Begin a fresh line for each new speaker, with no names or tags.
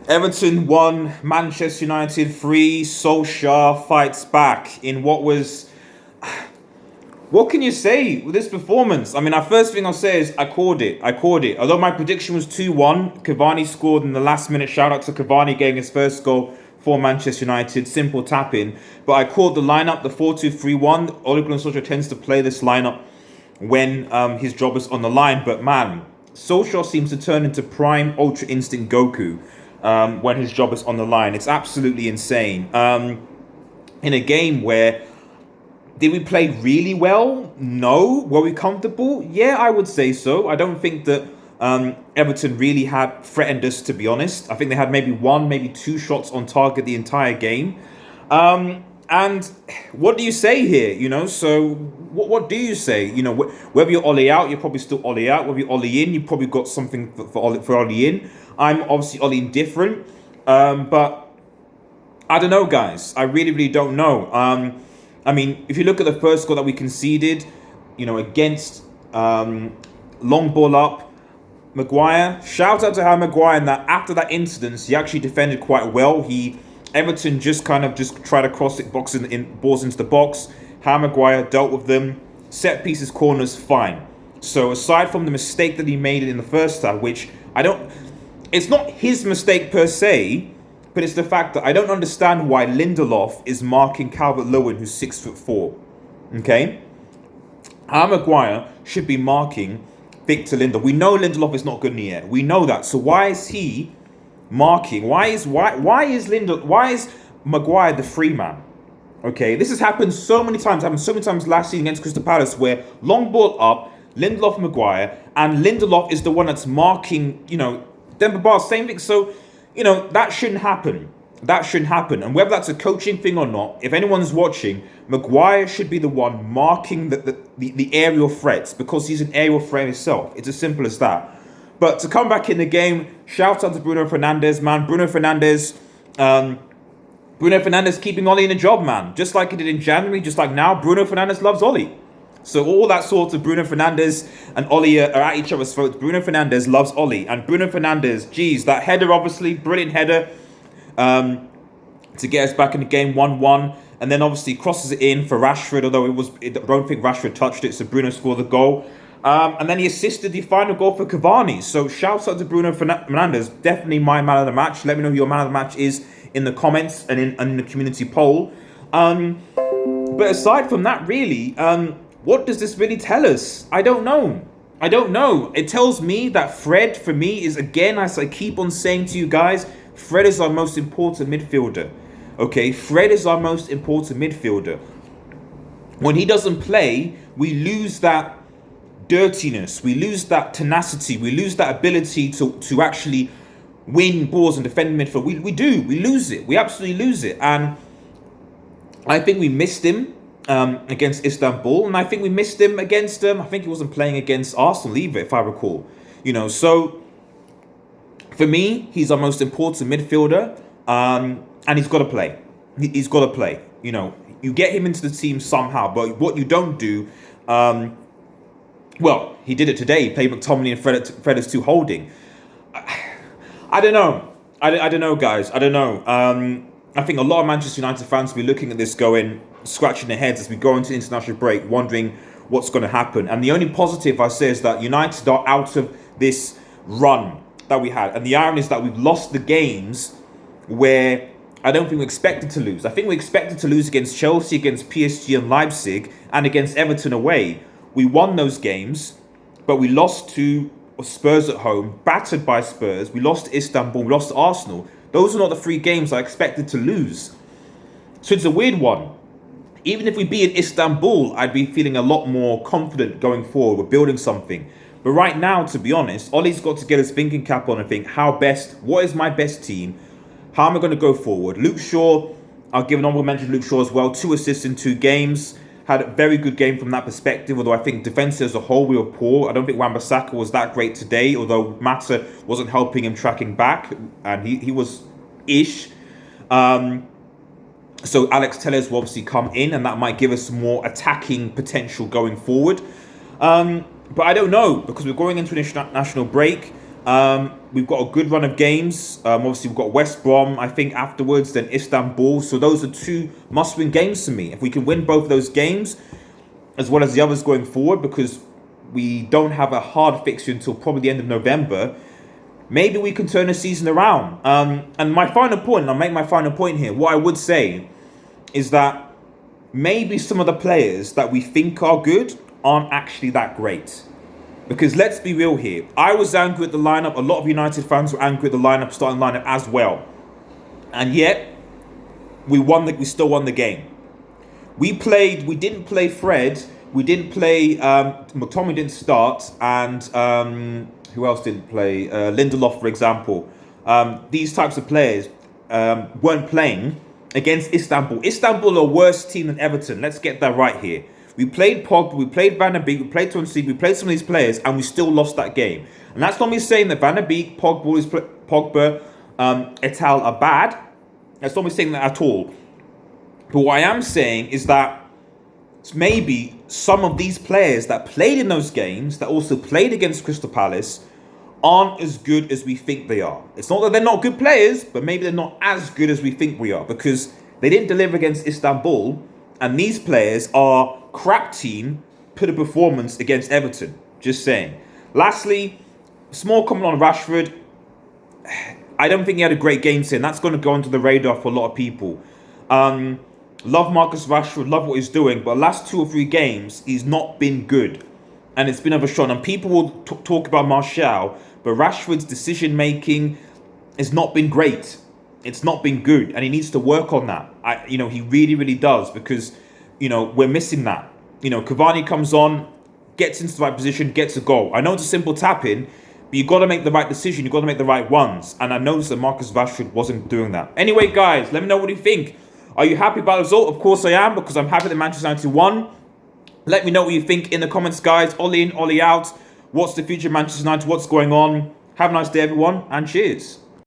Everton 1, Manchester United 3. Solskjaer fights back in what was... What can you say with this performance? I mean, our first thing I'll say is I called it. Although my prediction was 2-1, Cavani scored in the last minute. Shout out to Cavani getting his first goal for Manchester United. Simple tap-in. But I called the lineup, the 4-2-3-1. Ole Gunnar Solskjaer tends to play this lineup when his job is on the line. But man, Solskjaer seems to turn into prime Ultra Instinct Goku when his job is on the line. It's absolutely insane. In a game where... Did we play really well? No. Were we comfortable? Yeah, I would say so. I don't think that Everton really had threatened us, to be honest. I think they had maybe one, maybe two shots on target the entire game. And what do you say here? You know, so what do you say? You know, whether you're Ollie out, you're probably still Ollie out. Whether you're Ollie in, you've probably got something for Ollie in. I'm obviously Ollie indifferent. But I don't know, guys. I really, really don't know. I mean, if you look at the first goal that we conceded, you know, against long ball up, Maguire, shout out to Harry Maguire, and that after that incident, he actually defended quite well. Everton just tried to cross it, balls into the box. Harry Maguire dealt with them. Set pieces, corners, fine. So aside from the mistake that he made in the first half, which it's not his mistake per se, but it's the fact that I don't understand why Lindelof is marking Calvert-Lewin, who's 6'4". Okay? Harry Maguire should be marking Victor Lindelof. We know Lindelof is not good in the air. We know that. So why is he marking? Why is Maguire the free man? Okay, this has happened so many times. Happened so many times last season against Crystal Palace, where long ball up, Lindelof, Maguire, and Lindelof is the one that's marking. You know, Demba Ba, same thing. So, you know, that shouldn't happen. That shouldn't happen. And whether that's a coaching thing or not, if anyone's watching, Maguire should be the one marking the aerial threats, because he's an aerial threat himself. It's as simple as that. But to come back in the game, shout out to Bruno Fernandes, man. Bruno Fernandes keeping Ollie in a job, man. Just like he did in January, just like now, Bruno Fernandes loves Ollie. So all that sort of Bruno Fernandes and Ollie are at each other's throats. Bruno Fernandes loves Ollie. And Bruno Fernandes, geez, that header, obviously, brilliant header to get us back in the game 1-1. And then obviously crosses it in for Rashford, although I don't think Rashford touched it, so Bruno scored the goal. And then he assisted the final goal for Cavani. So shouts out to Bruno Fernandes, definitely my man of the match. Let me know who your man of the match is in the comments and in the community poll. But aside from that, really, what does this really tell us? I don't know. It tells me that Fred, for me, is, again, as I keep on saying to you guys, Fred is our most important midfielder. Okay, Fred is our most important midfielder. When he doesn't play, we lose that dirtiness, we lose that tenacity, we lose that ability to actually win balls and defend midfield. We lose it. We absolutely lose it. And I think we missed him against Istanbul, and I think we missed him against I think he wasn't playing against Arsenal either, if I recall. You know, so for me, he's our most important midfielder, and he's got to play. He's got to play. You know, you get him into the team somehow, but what you don't do, well, he did it today. He played McTominay and Fred as two holding. I don't know. I don't know, guys. I don't know. I think a lot of Manchester United fans will be looking at this going, scratching their heads as we go into international break, wondering what's going to happen. And the only positive I say is that United are out of this run that we had. And the irony is that we've lost the games where I don't think we expected to lose. I think we expected to lose against Chelsea, against PSG and Leipzig, and against Everton away. We won those games, but we lost to Spurs at home, battered by Spurs. We lost to Istanbul, we lost to Arsenal. Those are not the three games I expected to lose. So it's a weird one. Even if we beat Istanbul, I'd be feeling a lot more confident going forward. We're building something. But right now, to be honest, Ollie's got to get his thinking cap on and think, what is my best team? How am I going to go forward? Luke Shaw, I'll give an honorable mention to Luke Shaw as well. 2 assists in 2 games. Had a very good game from that perspective, although I think defensively as a whole we were poor. I don't think Wan-Bissaka was that great today, although Mata wasn't helping him tracking back, and he was ish. So Alex Telles will obviously come in, and that might give us some more attacking potential going forward. But I don't know, because we're going into an international break. we've got a good run of games. Obviously, we've got West Brom, I think, afterwards, then Istanbul. So those are two must-win games for me. If we can win both of those games, as well as the others going forward, because we don't have a hard fixture until probably the end of November, maybe we can turn the season around. And my final point, and I'll make my final point here, what I would say is that maybe some of the players that we think are good aren't actually that great. Because let's be real here. I was angry at the lineup. A lot of United fans were angry at the lineup, starting lineup as well. And yet, we still won the game. We didn't play Fred. We didn't play, McTominay didn't start. And who else didn't play? Lindelof, for example. These types of players weren't playing against Istanbul. Istanbul are a worse team than Everton. Let's get that right here. We played Pogba, we played Van der Beek, we played Tonsi, we played some of these players, and we still lost that game. And that's not me saying that Van der Beek, Pogba, Etal are bad. That's not me saying that at all. But what I am saying is that maybe some of these players that played in those games, that also played against Crystal Palace, aren't as good as we think they are. It's not that they're not good players, but maybe they're not as good as we think we are, because they didn't deliver against Istanbul, and these players are crap team put a performance against Everton. Just saying. Lastly, small comment on Rashford. I don't think he had a great game today, and that's going to go onto the radar for a lot of people. Love Marcus Rashford, love what he's doing, but last 2 or 3 games, he's not been good. And it's been overshot. And people will talk about Martial, but Rashford's decision-making has not been great. It's not been good, and he needs to work on that. He really, really does, because, we're missing that. Cavani comes on, gets into the right position, gets a goal. I know it's a simple tap-in, but you've got to make the right decision. You've got to make the right ones. And I noticed that Marcus Rashford wasn't doing that. Anyway, guys, let me know what you think. Are you happy about the result? Of course I am, because I'm happy that Manchester United won. Let me know what you think in the comments, guys. Ollie in, Ollie out. What's the future of Manchester United? What's going on? Have a nice day, everyone, and cheers.